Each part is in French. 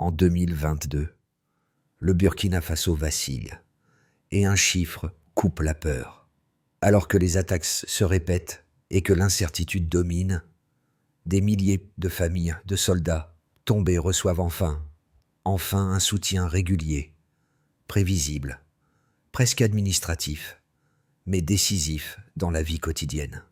En 2022, le Burkina Faso vacille et un chiffre coupe la peur. Alors que les attaques se répètent et que l'incertitude domine, des milliers de familles de soldats tombés reçoivent enfin un soutien régulier, prévisible, presque administratif, mais décisif dans la vie quotidienne.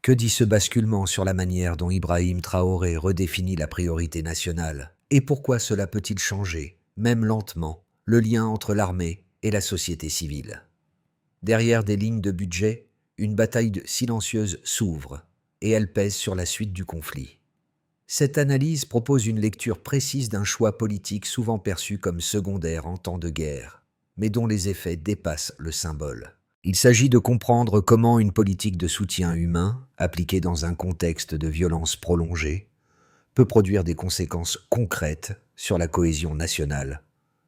Que dit ce basculement sur la manière dont Ibrahim Traoré redéfinit la priorité nationale? Et pourquoi cela peut-il changer, même lentement, le lien entre l'armée et la société civile? Derrière des lignes de budget, une bataille silencieuse s'ouvre, et elle pèse sur la suite du conflit. Cette analyse propose une lecture précise d'un choix politique souvent perçu comme secondaire en temps de guerre, mais dont les effets dépassent le symbole. Il s'agit de comprendre comment une politique de soutien humain, appliquée dans un contexte de violence prolongée, peut produire des conséquences concrètes sur la cohésion nationale,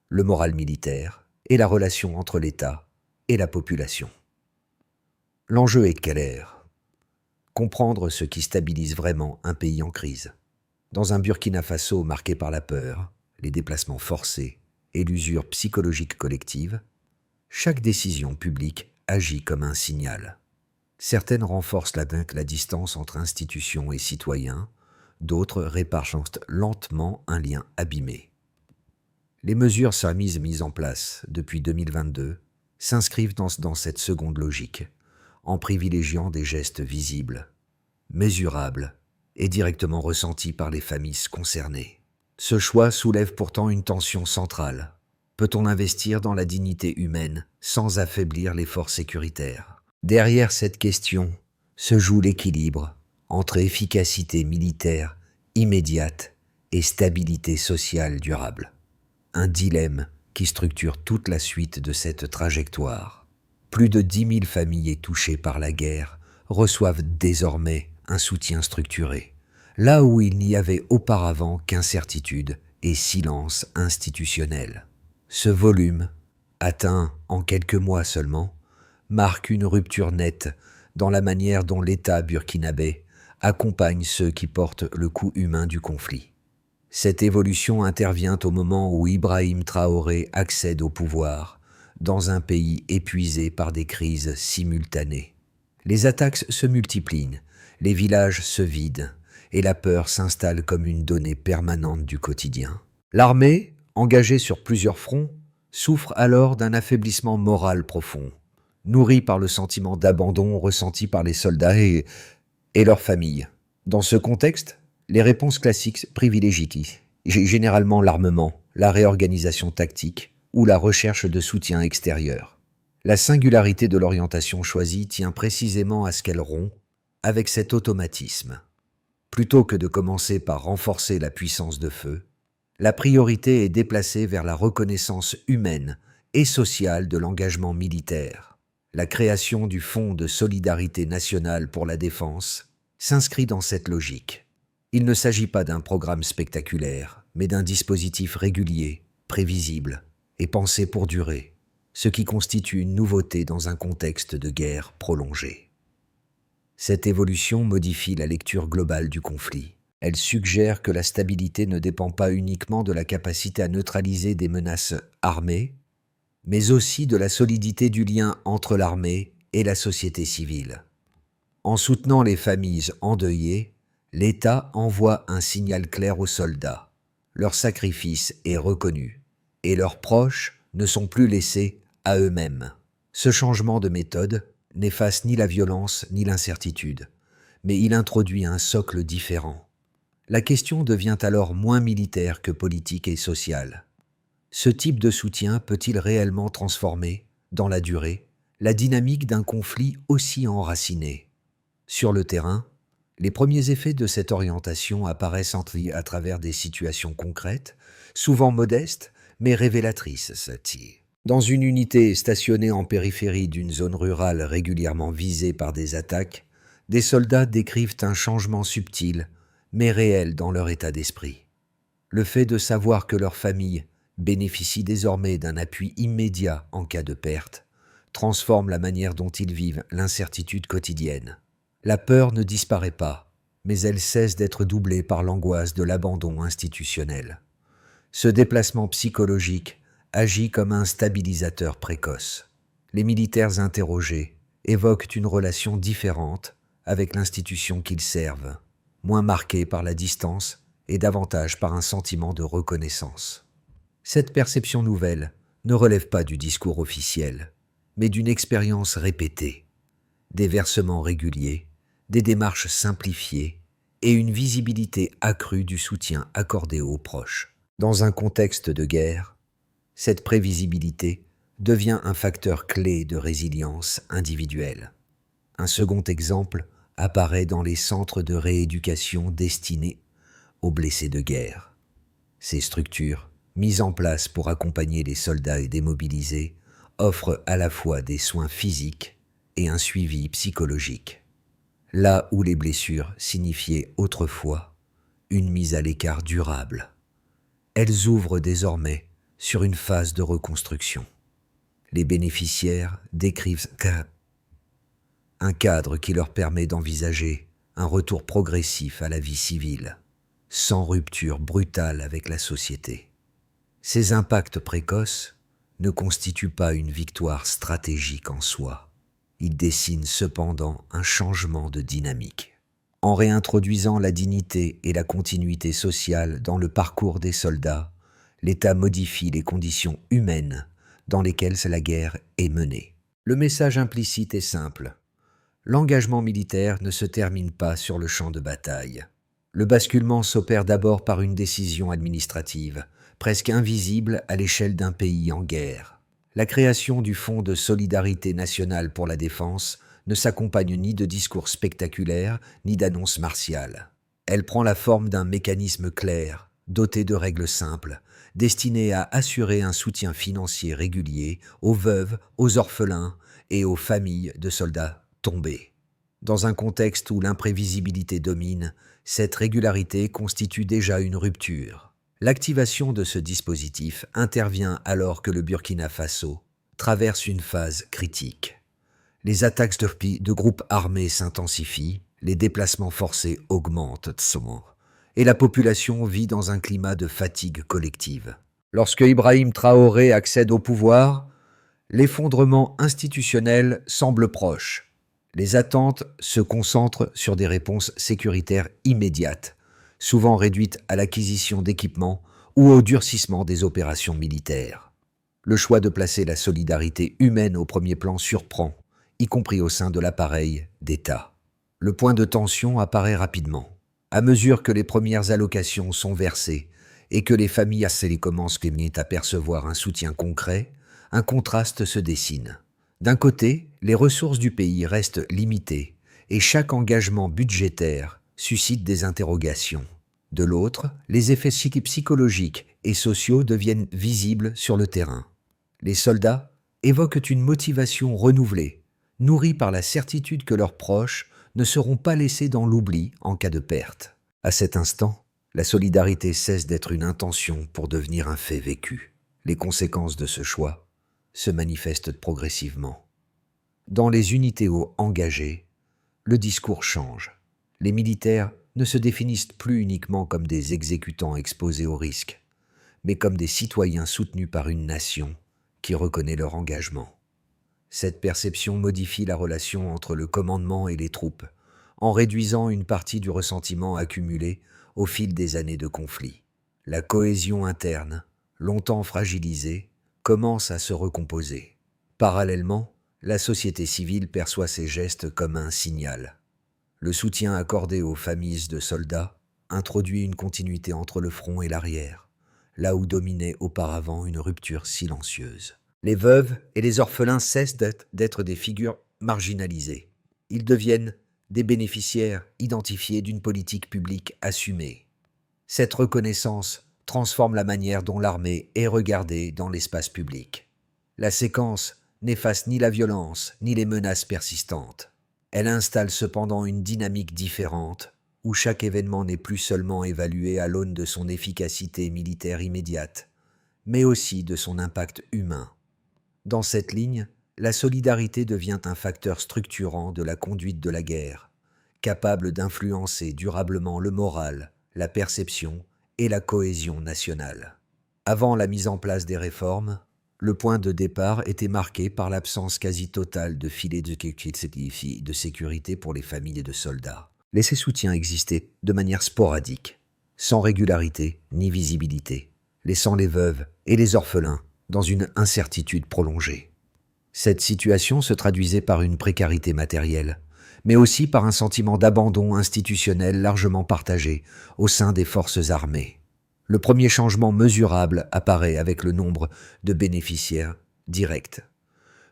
le moral militaire et la relation entre l'État et la population. L'enjeu est clair. Comprendre ce qui stabilise vraiment un pays en crise. Dans un Burkina Faso marqué par la peur, les déplacements forcés et l'usure psychologique collective, chaque décision publique agit comme un signal. Certaines renforcent la distance entre institutions et citoyens, d'autres réparent lentement un lien abîmé. Les mesures mises en place depuis 2022 s'inscrivent dans cette seconde logique, en privilégiant des gestes visibles, mesurables et directement ressentis par les familles concernées. Ce choix soulève pourtant une tension centrale. Peut-on investir dans la dignité humaine sans affaiblir l'effort sécuritaire? Derrière cette question se joue l'équilibre entre efficacité militaire immédiate et stabilité sociale durable. Un dilemme qui structure toute la suite de cette trajectoire. Plus de 10 000 familles touchées par la guerre reçoivent désormais un soutien structuré, là où il n'y avait auparavant qu'incertitude et silence institutionnel. Ce volume, atteint en quelques mois seulement, marque une rupture nette dans la manière dont l'État burkinabé accompagne ceux qui portent le coût humain du conflit. Cette évolution intervient au moment où Ibrahim Traoré accède au pouvoir, dans un pays épuisé par des crises simultanées. Les attaques se multiplient, les villages se vident, et la peur s'installe comme une donnée permanente du quotidien. L'armée, engagée sur plusieurs fronts, souffre alors d'un affaiblissement moral profond, nourri par le sentiment d'abandon ressenti par les soldats et leurs familles. Dans ce contexte, les réponses classiques privilégient généralement l'armement, la réorganisation tactique ou la recherche de soutien extérieur. La singularité de l'orientation choisie tient précisément à ce qu'elle rompt avec cet automatisme. Plutôt que de commencer par renforcer la puissance de feu, la priorité est déplacée vers la reconnaissance humaine et sociale de l'engagement militaire. La création du Fonds de solidarité nationale pour la défense s'inscrit dans cette logique. Il ne s'agit pas d'un programme spectaculaire, mais d'un dispositif régulier, prévisible et pensé pour durer, ce qui constitue une nouveauté dans un contexte de guerre prolongée. Cette évolution modifie la lecture globale du conflit. Elle suggère que la stabilité ne dépend pas uniquement de la capacité à neutraliser des menaces armées, mais aussi de la solidité du lien entre l'armée et la société civile. En soutenant les familles endeuillées, l'État envoie un signal clair aux soldats. Leur sacrifice est reconnu, et leurs proches ne sont plus laissés à eux-mêmes. Ce changement de méthode n'efface ni la violence ni l'incertitude, mais il introduit un socle différent. La question devient alors moins militaire que politique et sociale. Ce type de soutien peut-il réellement transformer, dans la durée, la dynamique d'un conflit aussi enraciné? Sur le terrain, les premiers effets de cette orientation apparaissent à travers des situations concrètes, souvent modestes, mais révélatrices. Dans une unité stationnée en périphérie d'une zone rurale régulièrement visée par des attaques, des soldats décrivent un changement subtil, mais réel dans leur état d'esprit. Le fait de savoir que leur famille bénéficie désormais d'un appui immédiat en cas de perte transforme la manière dont ils vivent l'incertitude quotidienne. La peur ne disparaît pas, mais elle cesse d'être doublée par l'angoisse de l'abandon institutionnel. Ce déplacement psychologique agit comme un stabilisateur précoce. Les militaires interrogés évoquent une relation différente avec l'institution qu'ils servent, moins marquée par la distance et davantage par un sentiment de reconnaissance. Cette perception nouvelle ne relève pas du discours officiel, mais d'une expérience répétée, des versements réguliers, des démarches simplifiées et une visibilité accrue du soutien accordé aux proches. Dans un contexte de guerre, cette prévisibilité devient un facteur clé de résilience individuelle. Un second exemple apparaît dans les centres de rééducation destinés aux blessés de guerre. Ces structures, mises en place pour accompagner les soldats et démobilisés, offrent à la fois des soins physiques et un suivi psychologique. Là où les blessures signifiaient autrefois une mise à l'écart durable, elles ouvrent désormais sur une phase de reconstruction. Les bénéficiaires décrivent un cadre qui leur permet d'envisager un retour progressif à la vie civile, sans rupture brutale avec la société. Ces impacts précoces ne constituent pas une victoire stratégique en soi. Ils dessinent cependant un changement de dynamique. En réintroduisant la dignité et la continuité sociale dans le parcours des soldats, l'État modifie les conditions humaines dans lesquelles la guerre est menée. Le message implicite est simple. L'engagement militaire ne se termine pas sur le champ de bataille. Le basculement s'opère d'abord par une décision administrative, presque invisible à l'échelle d'un pays en guerre. La création du Fonds de solidarité nationale pour la défense ne s'accompagne ni de discours spectaculaires, ni d'annonces martiales. Elle prend la forme d'un mécanisme clair, doté de règles simples, destiné à assurer un soutien financier régulier aux veuves, aux orphelins et aux familles de soldats tombés. Dans un contexte où l'imprévisibilité domine, cette régularité constitue déjà une rupture. L'activation de ce dispositif intervient alors que le Burkina Faso traverse une phase critique. Les attaques de groupes armés s'intensifient, les déplacements forcés augmentent et la population vit dans un climat de fatigue collective. Lorsque Ibrahim Traoré accède au pouvoir, l'effondrement institutionnel semble proche. Les attentes se concentrent sur des réponses sécuritaires immédiates, souvent réduites à l'acquisition d'équipements ou au durcissement des opérations militaires. Le choix de placer la solidarité humaine au premier plan surprend, y compris au sein de l'appareil d'État. Le point de tension apparaît rapidement. À mesure que les premières allocations sont versées et que les familles commencent à percevoir un soutien concret, un contraste se dessine. D'un côté, les ressources du pays restent limitées et chaque engagement budgétaire suscite des interrogations. De l'autre, les effets psychologiques et sociaux deviennent visibles sur le terrain. Les soldats évoquent une motivation renouvelée, nourrie par la certitude que leurs proches ne seront pas laissés dans l'oubli en cas de perte. À cet instant, la solidarité cesse d'être une intention pour devenir un fait vécu. Les conséquences de ce choix se manifestent progressivement. Dans les unités engagées, le discours change. Les militaires ne se définissent plus uniquement comme des exécutants exposés au risque, mais comme des citoyens soutenus par une nation qui reconnaît leur engagement. Cette perception modifie la relation entre le commandement et les troupes, en réduisant une partie du ressentiment accumulé au fil des années de conflit. La cohésion interne, longtemps fragilisée, commence à se recomposer. Parallèlement, la société civile perçoit ces gestes comme un signal. Le soutien accordé aux familles de soldats introduit une continuité entre le front et l'arrière, là où dominait auparavant une rupture silencieuse. Les veuves et les orphelins cessent d'être des figures marginalisées. Ils deviennent des bénéficiaires identifiés d'une politique publique assumée. Cette reconnaissance transforme la manière dont l'armée est regardée dans l'espace public. La séquence n'efface ni la violence ni les menaces persistantes. Elle installe cependant une dynamique différente, où chaque événement n'est plus seulement évalué à l'aune de son efficacité militaire immédiate, mais aussi de son impact humain. Dans cette ligne, la solidarité devient un facteur structurant de la conduite de la guerre, capable d'influencer durablement le moral, la perception et la cohésion nationale. Avant la mise en place des réformes, le point de départ était marqué par l'absence quasi totale de filets de sécurité pour les familles de soldats. Ces soutiens existaient de manière sporadique, sans régularité ni visibilité, laissant les veuves et les orphelins dans une incertitude prolongée. Cette situation se traduisait par une précarité matérielle, mais aussi par un sentiment d'abandon institutionnel largement partagé au sein des forces armées. Le premier changement mesurable apparaît avec le nombre de bénéficiaires directs.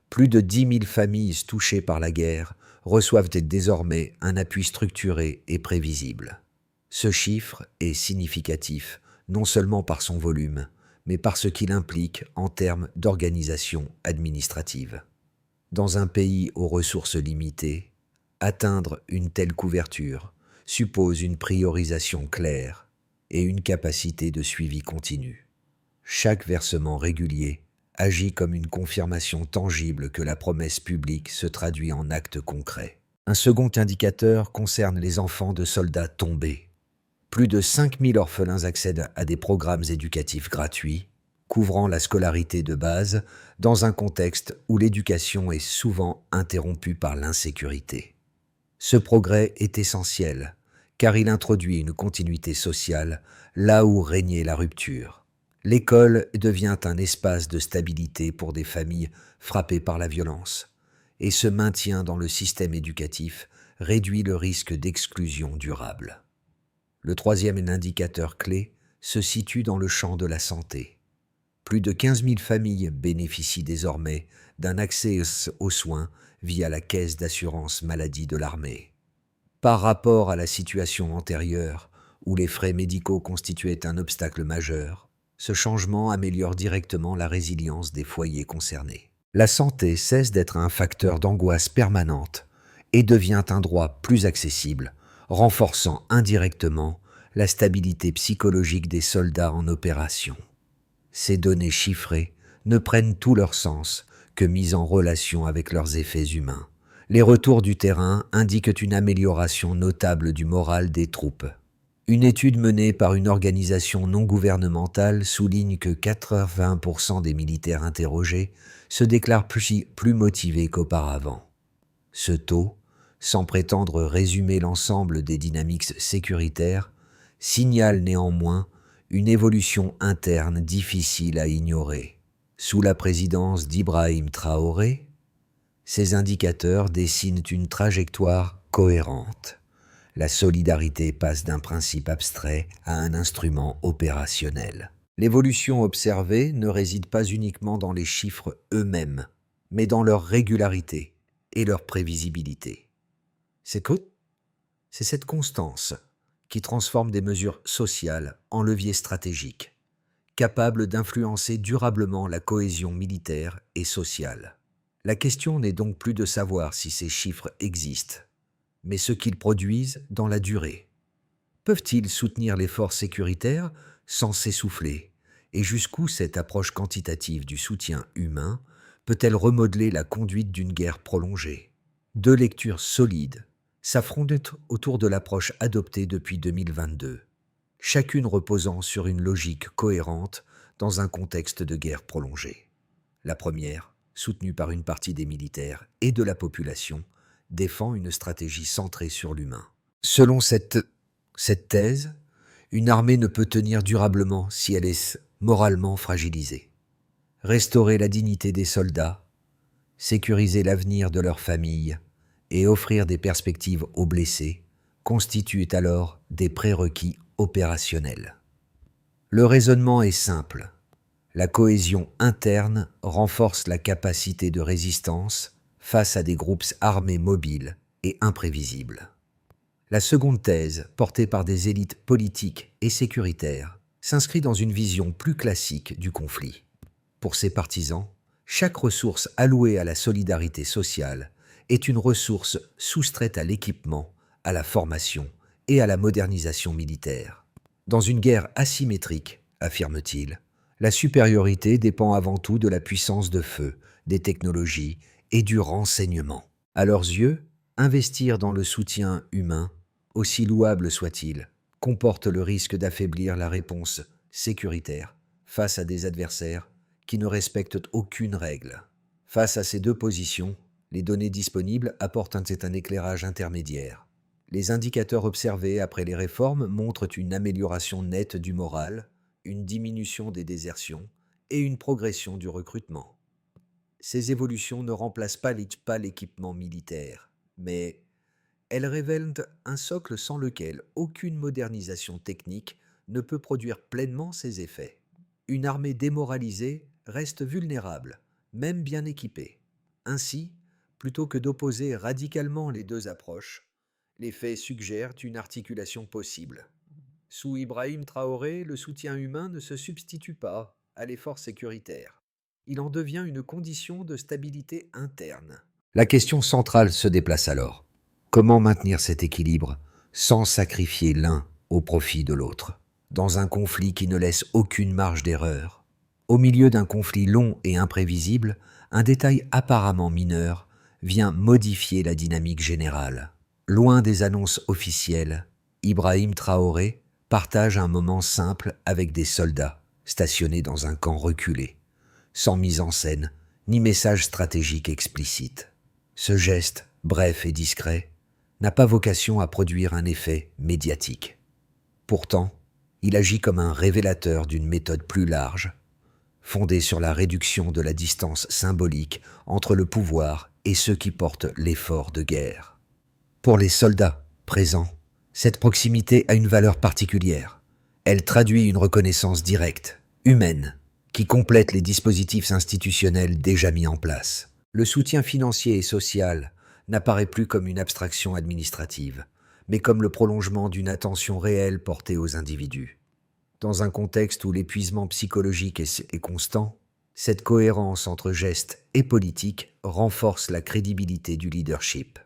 Plus de 10 000 familles touchées par la guerre reçoivent désormais un appui structuré et prévisible. Ce chiffre est significatif, non seulement par son volume, mais par ce qu'il implique en termes d'organisation administrative. Dans un pays aux ressources limitées, atteindre une telle couverture suppose une priorisation claire et une capacité de suivi continu. Chaque versement régulier agit comme une confirmation tangible que la promesse publique se traduit en actes concrets. Un second indicateur concerne les enfants de soldats tombés. Plus de 5 000 orphelins accèdent à des programmes éducatifs gratuits, couvrant la scolarité de base dans un contexte où l'éducation est souvent interrompue par l'insécurité. Ce progrès est essentiel, car il introduit une continuité sociale là où régnait la rupture. L'école devient un espace de stabilité pour des familles frappées par la violence, et ce maintien dans le système éducatif réduit le risque d'exclusion durable. Le troisième indicateur clé se situe dans le champ de la santé. Plus de 15 000 familles bénéficient désormais d'un accès aux soins via la caisse d'assurance maladie de l'armée. Par rapport à la situation antérieure, où les frais médicaux constituaient un obstacle majeur, ce changement améliore directement la résilience des foyers concernés. La santé cesse d'être un facteur d'angoisse permanente et devient un droit plus accessible, renforçant indirectement la stabilité psychologique des soldats en opération. Ces données chiffrées ne prennent tout leur sens que mises en relation avec leurs effets humains. Les retours du terrain indiquent une amélioration notable du moral des troupes. Une étude menée par une organisation non gouvernementale souligne que 80% des militaires interrogés se déclarent plus motivés qu'auparavant. Ce taux, sans prétendre résumer l'ensemble des dynamiques sécuritaires, signale néanmoins une évolution interne difficile à ignorer. Sous la présidence d'Ibrahim Traoré, ces indicateurs dessinent une trajectoire cohérente. La solidarité passe d'un principe abstrait à un instrument opérationnel. L'évolution observée ne réside pas uniquement dans les chiffres eux-mêmes, mais dans leur régularité et leur prévisibilité. C'est cette constance qui transforme des mesures sociales en leviers stratégiques, capables d'influencer durablement la cohésion militaire et sociale. La question n'est donc plus de savoir si ces chiffres existent, mais ce qu'ils produisent dans la durée. Peuvent-ils soutenir l'effort sécuritaire sans s'essouffler? Et jusqu'où cette approche quantitative du soutien humain peut-elle remodeler la conduite d'une guerre prolongée? Deux lectures solides s'affrontent autour de l'approche adoptée depuis 2022, chacune reposant sur une logique cohérente dans un contexte de guerre prolongée. La première, soutenue par une partie des militaires et de la population, défend une stratégie centrée sur l'humain. Selon cette thèse, une armée ne peut tenir durablement si elle est moralement fragilisée. Restaurer la dignité des soldats, sécuriser l'avenir de leurs familles et offrir des perspectives aux blessés constituent alors des prérequis opérationnels. Le raisonnement est simple. La cohésion interne renforce la capacité de résistance face à des groupes armés mobiles et imprévisibles. La seconde thèse, portée par des élites politiques et sécuritaires, s'inscrit dans une vision plus classique du conflit. Pour ses partisans, chaque ressource allouée à la solidarité sociale est une ressource soustraite à l'équipement, à la formation et à la modernisation militaire. Dans une guerre asymétrique, affirme-t-il, la supériorité dépend avant tout de la puissance de feu, des technologies et du renseignement. À leurs yeux, investir dans le soutien humain, aussi louable soit-il, comporte le risque d'affaiblir la réponse sécuritaire face à des adversaires qui ne respectent aucune règle. Face à ces deux positions, les données disponibles apportent un éclairage intermédiaire. Les indicateurs observés après les réformes montrent une amélioration nette du moral, une diminution des désertions et une progression du recrutement. Ces évolutions ne remplacent pas l'équipement militaire, mais elles révèlent un socle sans lequel aucune modernisation technique ne peut produire pleinement ses effets. Une armée démoralisée reste vulnérable, même bien équipée. Ainsi, plutôt que d'opposer radicalement les deux approches, les faits suggèrent une articulation possible. Sous Ibrahim Traoré, le soutien humain ne se substitue pas à l'effort sécuritaire. Il en devient une condition de stabilité interne. La question centrale se déplace alors. Comment maintenir cet équilibre sans sacrifier l'un au profit de l'autre, dans un conflit qui ne laisse aucune marge d'erreur? Au milieu d'un conflit long et imprévisible, un détail apparemment mineur vient modifier la dynamique générale. Loin des annonces officielles, Ibrahim Traoré partage un moment simple avec des soldats stationnés dans un camp reculé, sans mise en scène ni message stratégique explicite. Ce geste, bref et discret, n'a pas vocation à produire un effet médiatique. Pourtant, il agit comme un révélateur d'une méthode plus large, fondée sur la réduction de la distance symbolique entre le pouvoir et ceux qui portent l'effort de guerre. Pour les soldats présents, cette proximité a une valeur particulière. Elle traduit une reconnaissance directe, humaine, qui complète les dispositifs institutionnels déjà mis en place. Le soutien financier et social n'apparaît plus comme une abstraction administrative, mais comme le prolongement d'une attention réelle portée aux individus. Dans un contexte où l'épuisement psychologique est constant, cette cohérence entre gestes et politique renforce la crédibilité du leadership.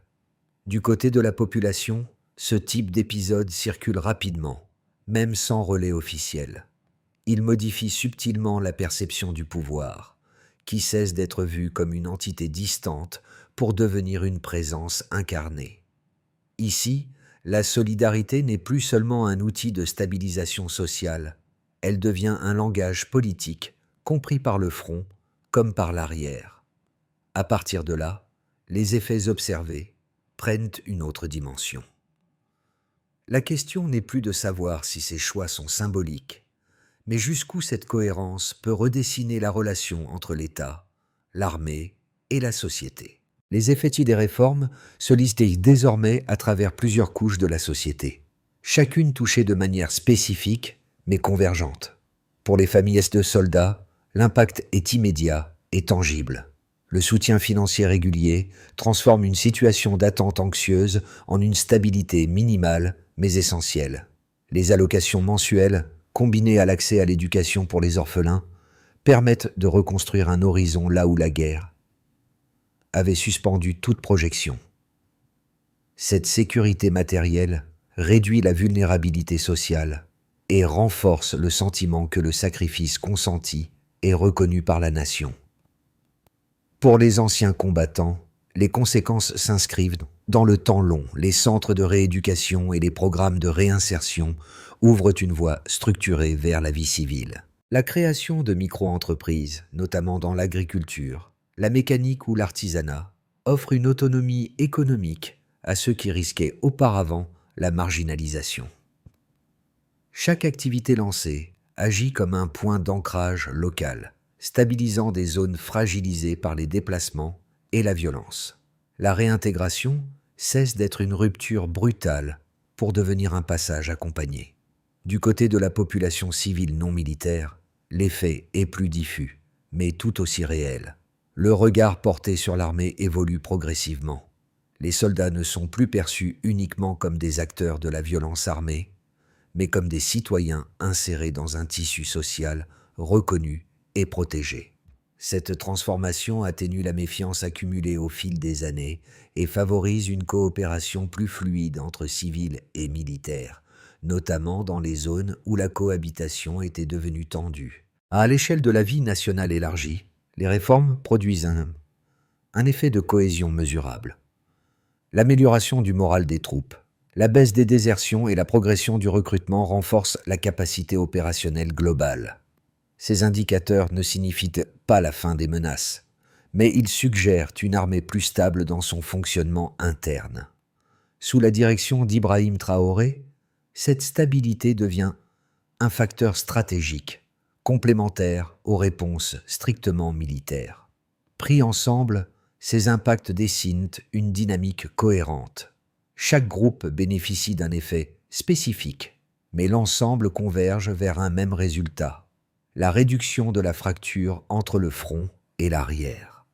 Du côté de la population, ce type d'épisode circule rapidement, même sans relais officiel. Il modifie subtilement la perception du pouvoir, qui cesse d'être vu comme une entité distante pour devenir une présence incarnée. Ici, la solidarité n'est plus seulement un outil de stabilisation sociale, elle devient un langage politique, compris par le front comme par l'arrière. À partir de là, les effets observés prennent une autre dimension. La question n'est plus de savoir si ces choix sont symboliques, mais jusqu'où cette cohérence peut redessiner la relation entre l'État, l'armée et la société. Les effets des réformes se lisent désormais à travers plusieurs couches de la société, chacune touchée de manière spécifique mais convergente. Pour les familles de soldats, l'impact est immédiat et tangible. Le soutien financier régulier transforme une situation d'attente anxieuse en une stabilité minimale mais essentielle. Les allocations mensuelles, combinées à l'accès à l'éducation pour les orphelins, permettent de reconstruire un horizon là où la guerre avait suspendu toute projection. Cette sécurité matérielle réduit la vulnérabilité sociale et renforce le sentiment que le sacrifice consenti est reconnu par la nation. Pour les anciens combattants, les conséquences s'inscrivent dans le temps long. Les centres de rééducation et les programmes de réinsertion ouvrent une voie structurée vers la vie civile. La création de micro-entreprises, notamment dans l'agriculture, la mécanique ou l'artisanat, offre une autonomie économique à ceux qui risquaient auparavant la marginalisation. Chaque activité lancée agit comme un point d'ancrage local, stabilisant des zones fragilisées par les déplacements et la violence. La réintégration cesse d'être une rupture brutale pour devenir un passage accompagné. Du côté de la population civile non militaire, l'effet est plus diffus, mais tout aussi réel. Le regard porté sur l'armée évolue progressivement. Les soldats ne sont plus perçus uniquement comme des acteurs de la violence armée, mais comme des citoyens insérés dans un tissu social reconnu et protégé. Cette transformation atténue la méfiance accumulée au fil des années et favorise une coopération plus fluide entre civils et militaires, notamment dans les zones où la cohabitation était devenue tendue. À l'échelle de la vie nationale élargie, les réformes produisent un effet de cohésion mesurable. L'amélioration du moral des troupes, la baisse des désertions et la progression du recrutement renforcent la capacité opérationnelle globale. Ces indicateurs ne signifient pas la fin des menaces, mais ils suggèrent une armée plus stable dans son fonctionnement interne. Sous la direction d'Ibrahim Traoré, cette stabilité devient un facteur stratégique, complémentaire aux réponses strictement militaires. Pris ensemble, ces impacts dessinent une dynamique cohérente. Chaque groupe bénéficie d'un effet spécifique, mais l'ensemble converge vers un même résultat: la réduction de la fracture entre le front et l'arrière.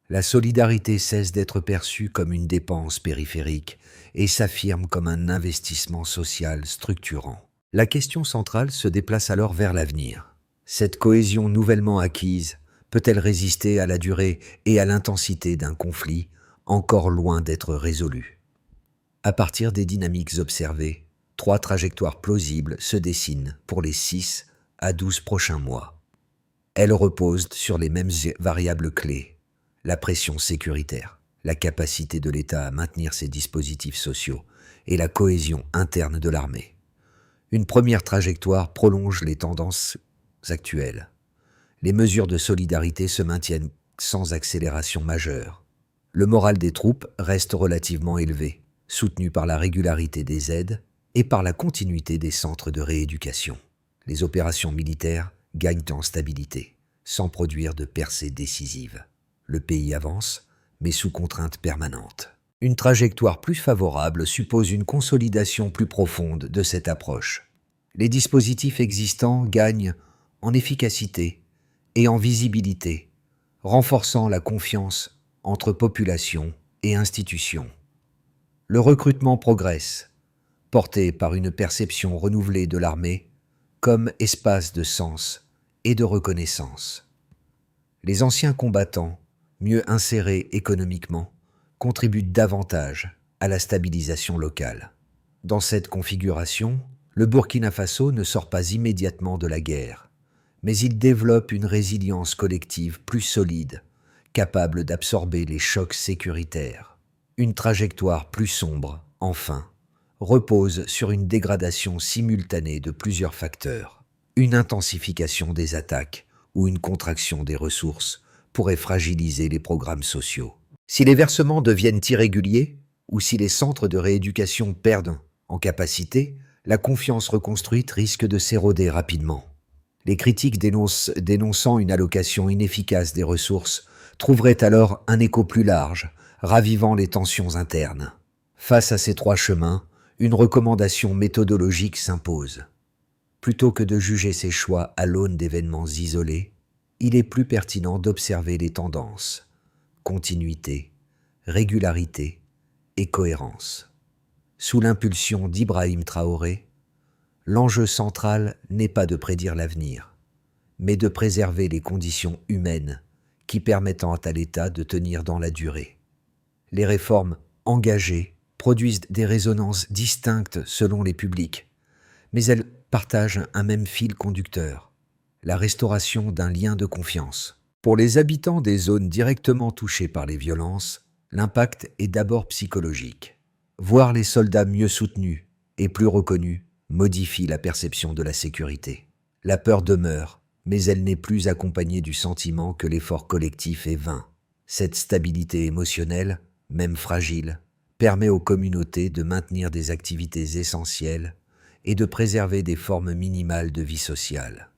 La solidarité cesse d'être perçue comme une dépense périphérique et s'affirme comme un investissement social structurant. La question centrale se déplace alors vers l'avenir. Cette cohésion nouvellement acquise peut-elle résister à la durée et à l'intensité d'un conflit encore loin d'être résolu? À partir des dynamiques observées, 3 trajectoires plausibles se dessinent pour les 6 à 12 prochains mois. Elles reposent sur les mêmes variables clés: la pression sécuritaire, la capacité de l'État à maintenir ses dispositifs sociaux et la cohésion interne de l'armée. Une première trajectoire prolonge les tendances actuelles. Les mesures de solidarité se maintiennent sans accélération majeure. Le moral des troupes reste relativement élevé, soutenu par la régularité des aides et par la continuité des centres de rééducation. Les opérations militaires gagnent en stabilité, sans produire de percées décisives. Le pays avance, mais sous contrainte permanente. Une trajectoire plus favorable suppose une consolidation plus profonde de cette approche. Les dispositifs existants gagnent en efficacité et en visibilité, renforçant la confiance entre population et institutions. Le recrutement progresse, porté par une perception renouvelée de l'armée comme espace de sens et de reconnaissance. Les anciens combattants, mieux insérés économiquement, contribuent davantage à la stabilisation locale. Dans cette configuration, le Burkina Faso ne sort pas immédiatement de la guerre, mais il développe une résilience collective plus solide, capable d'absorber les chocs sécuritaires. Une trajectoire plus sombre, enfin, repose sur une dégradation simultanée de plusieurs facteurs. Une intensification des attaques ou une contraction des ressources pourrait fragiliser les programmes sociaux. Si les versements deviennent irréguliers ou si les centres de rééducation perdent en capacité, la confiance reconstruite risque de s'éroder rapidement. Les critiques dénonçant une allocation inefficace des ressources trouveraient alors un écho plus large, ravivant les tensions internes. Face à ces 3 chemins, une recommandation méthodologique s'impose. Plutôt que de juger ces choix à l'aune d'événements isolés, il est plus pertinent d'observer les tendances: continuité, régularité et cohérence. Sous l'impulsion d'Ibrahim Traoré, l'enjeu central n'est pas de prédire l'avenir, mais de préserver les conditions humaines qui permettent à l'État de tenir dans la durée. Les réformes engagées produisent des résonances distinctes selon les publics, mais elles partagent un même fil conducteur: la restauration d'un lien de confiance. Pour les habitants des zones directement touchées par les violences, l'impact est d'abord psychologique. Voir les soldats mieux soutenus et plus reconnus modifie la perception de la sécurité. La peur demeure, mais elle n'est plus accompagnée du sentiment que l'effort collectif est vain. Cette stabilité émotionnelle, même fragile, permet aux communautés de maintenir des activités essentielles et de préserver des formes minimales de vie sociale.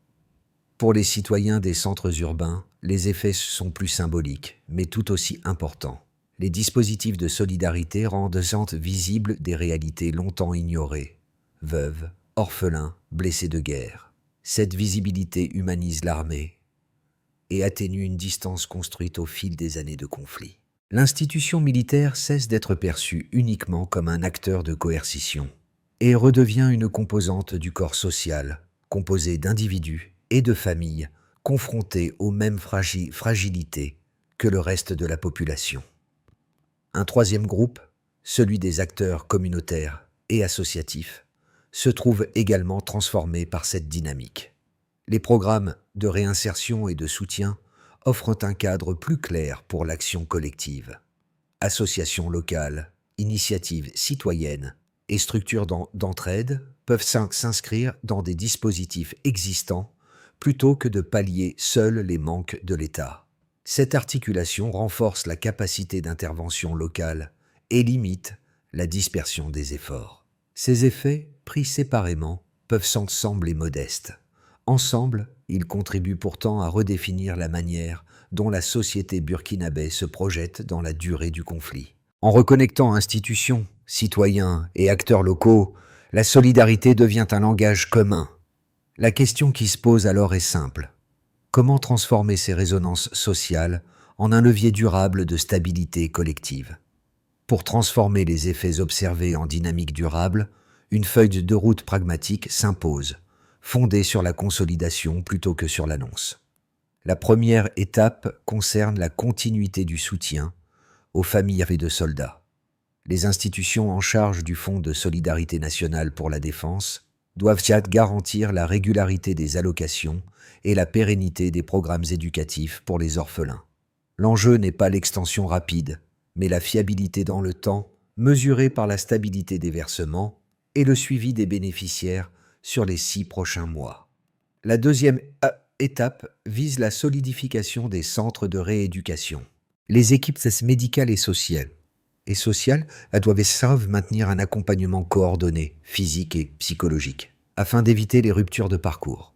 Pour les citoyens des centres urbains, les effets sont plus symboliques, mais tout aussi importants. Les dispositifs de solidarité rendent visibles des réalités longtemps ignorées: veuves, orphelins, blessés de guerre. Cette visibilité humanise l'armée et atténue une distance construite au fil des années de conflit. L'institution militaire cesse d'être perçue uniquement comme un acteur de coercition et redevient une composante du corps social, composée d'individus et de familles confrontés aux mêmes fragilités que le reste de la population. Un troisième groupe, celui des acteurs communautaires et associatifs, se trouve également transformé par cette dynamique. Les programmes de réinsertion et de soutien offrent un cadre plus clair pour l'action collective. Associations locales, initiatives citoyennes et structures d'entraide peuvent s'inscrire dans des dispositifs existants plutôt que de pallier seuls les manques de l'État. Cette articulation renforce la capacité d'intervention locale et limite la dispersion des efforts. Ces effets, pris séparément, peuvent sembler modestes. Ensemble, ils contribuent pourtant à redéfinir la manière dont la société burkinabé se projette dans la durée du conflit. En reconnectant institutions, citoyens et acteurs locaux, la solidarité devient un langage commun. La question qui se pose alors est simple. Comment transformer ces résonances sociales en un levier durable de stabilité collective? Pour transformer les effets observés en dynamique durable, une feuille de route pragmatique s'impose, fondée sur la consolidation plutôt que sur l'annonce. La première étape concerne la continuité du soutien aux familles de soldats. Les institutions en charge du Fonds de solidarité nationale pour la défense doivent garantir la régularité des allocations et la pérennité des programmes éducatifs pour les orphelins. L'enjeu n'est pas l'extension rapide, mais la fiabilité dans le temps, mesurée par la stabilité des versements et le suivi des bénéficiaires sur les 6 prochains mois. La deuxième étape vise la solidification des centres de rééducation. Les équipes médicales et sociales doivent maintenir un accompagnement coordonné, physique et psychologique, afin d'éviter les ruptures de parcours.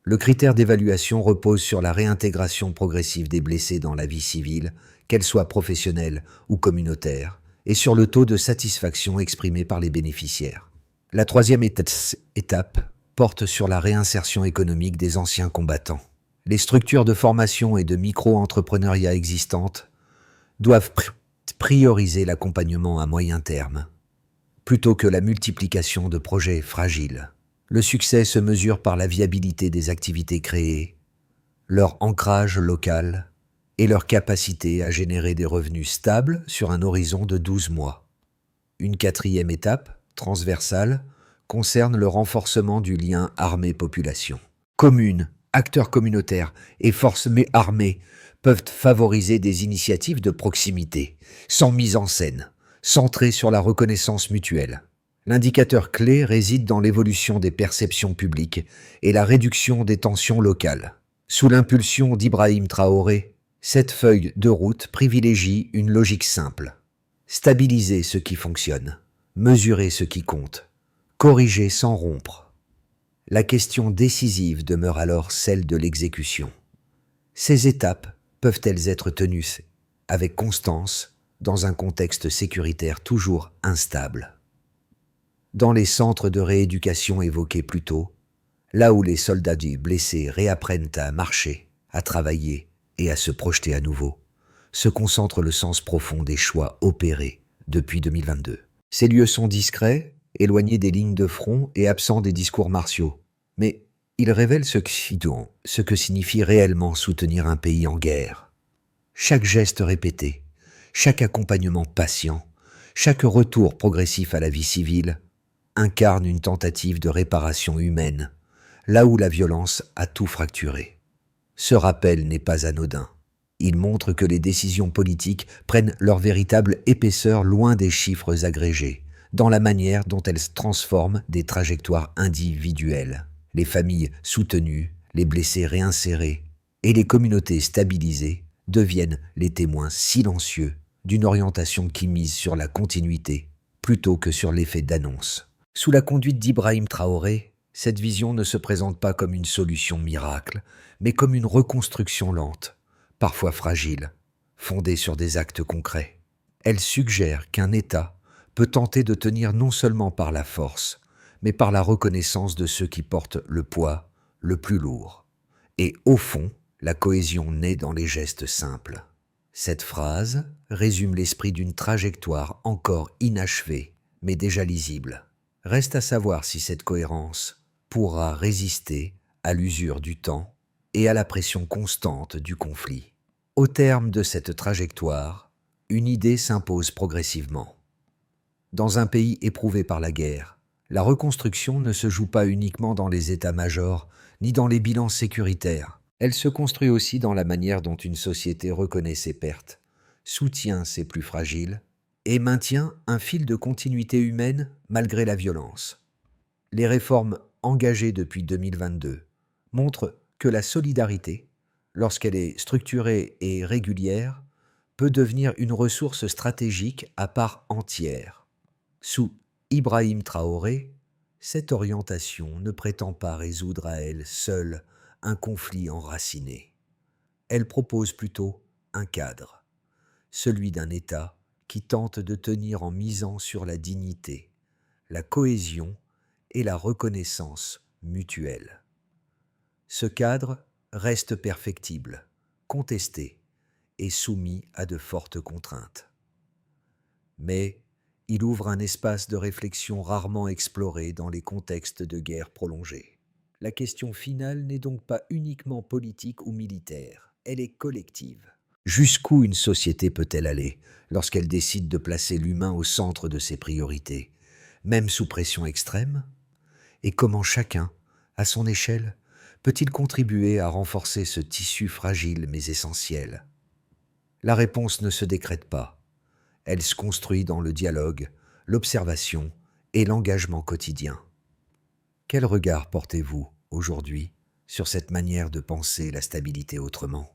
Le critère d'évaluation repose sur la réintégration progressive des blessés dans la vie civile, qu'elle soit professionnelle ou communautaire, et sur le taux de satisfaction exprimé par les bénéficiaires. La troisième étape porte sur la réinsertion économique des anciens combattants. Les structures de formation et de micro-entrepreneuriat existantes doivent prioriser l'accompagnement à moyen terme, plutôt que la multiplication de projets fragiles. Le succès se mesure par la viabilité des activités créées, leur ancrage local et leur capacité à générer des revenus stables sur un horizon de 12 mois. Une quatrième étape, transversale, concerne le renforcement du lien armée-population. Communes, acteurs communautaires et forces armées peuvent favoriser des initiatives de proximité, sans mise en scène, centrées sur la reconnaissance mutuelle. L'indicateur clé réside dans l'évolution des perceptions publiques et la réduction des tensions locales. Sous l'impulsion d'Ibrahim Traoré, cette feuille de route privilégie une logique simple. Stabiliser ce qui fonctionne, mesurer ce qui compte, corriger sans rompre. La question décisive demeure alors celle de l'exécution. Ces étapes peuvent-elles être tenues avec constance dans un contexte sécuritaire toujours instable? Dans les centres de rééducation évoqués plus tôt, là où les soldats blessés réapprennent à marcher, à travailler et à se projeter à nouveau, se concentre le sens profond des choix opérés depuis 2022. Ces lieux sont discrets, éloignés des lignes de front et absents des discours martiaux, mais ils révèlent ce que signifie réellement soutenir un pays en guerre. Chaque geste répété, chaque accompagnement patient, chaque retour progressif à la vie civile incarne une tentative de réparation humaine, là où la violence a tout fracturé. Ce rappel n'est pas anodin. Il montre que les décisions politiques prennent leur véritable épaisseur loin des chiffres agrégés, dans la manière dont elles transforment des trajectoires individuelles. Les familles soutenues, les blessés réinsérés et les communautés stabilisées deviennent les témoins silencieux d'une orientation qui mise sur la continuité plutôt que sur l'effet d'annonce. Sous la conduite d'Ibrahim Traoré, cette vision ne se présente pas comme une solution miracle, mais comme une reconstruction lente, parfois fragile, fondée sur des actes concrets. Elle suggère qu'un État peut tenter de tenir non seulement par la force, mais par la reconnaissance de ceux qui portent le poids le plus lourd. Et au fond, la cohésion naît dans les gestes simples. Cette phrase résume l'esprit d'une trajectoire encore inachevée, mais déjà lisible. Reste à savoir si cette cohérence pourra résister à l'usure du temps et à la pression constante du conflit. Au terme de cette trajectoire, une idée s'impose progressivement. Dans un pays éprouvé par la guerre, la reconstruction ne se joue pas uniquement dans les états-majors ni dans les bilans sécuritaires. Elle se construit aussi dans la manière dont une société reconnaît ses pertes, soutient ses plus fragiles et maintient un fil de continuité humaine malgré la violence. Les réformes engagées depuis 2022 montrent que la solidarité, lorsqu'elle est structurée et régulière, peut devenir une ressource stratégique à part entière. Sous Ibrahim Traoré, cette orientation ne prétend pas résoudre à elle seule un conflit enraciné. Elle propose plutôt un cadre, celui d'un État qui tente de tenir en misant sur la dignité, la cohésion et la reconnaissance mutuelle. Ce cadre reste perfectible, contesté et soumis à de fortes contraintes. Mais il ouvre un espace de réflexion rarement exploré dans les contextes de guerre prolongée. La question finale n'est donc pas uniquement politique ou militaire, elle est collective. Jusqu'où une société peut-elle aller lorsqu'elle décide de placer l'humain au centre de ses priorités, même sous pression extrême? Et comment chacun, à son échelle, peut-il contribuer à renforcer ce tissu fragile mais essentiel? La réponse ne se décrète pas. Elle se construit dans le dialogue, l'observation et l'engagement quotidien. Quel regard portez-vous aujourd'hui sur cette manière de penser la stabilité autrement ?